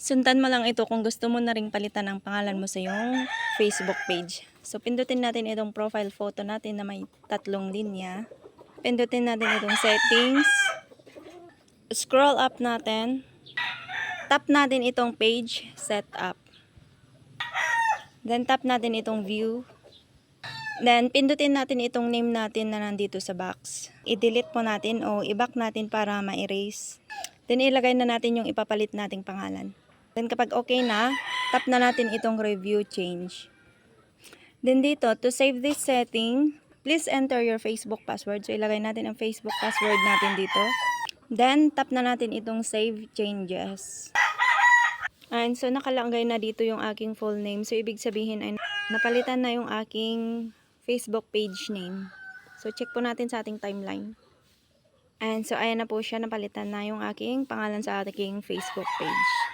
Sundan mo lang ito kung gusto mo na ring palitan ang pangalan mo sa iyong Facebook page. So, pindutin natin itong profile photo natin na may 3 linya. Pindutin natin itong settings. Scroll up natin. Tap natin itong page setup. Then, tap natin itong view. Then, pindutin natin itong name natin na nandito sa box. I-delete po natin o i-back natin para ma-erase. Then, ilagay na natin yung ipapalit nating pangalan. Then, kapag okay na, tap na natin itong review change. Then, dito, to save this setting, please enter your Facebook password. So, ilagay natin ang Facebook password natin dito. Then, tap na natin itong save changes. And so, nakalagay na dito yung aking full name. So, ibig sabihin ay napalitan na yung aking Facebook page name. So, check po natin sa ating timeline. And so, ayan na po siya. Napalitan na yung aking pangalan sa aking Facebook page.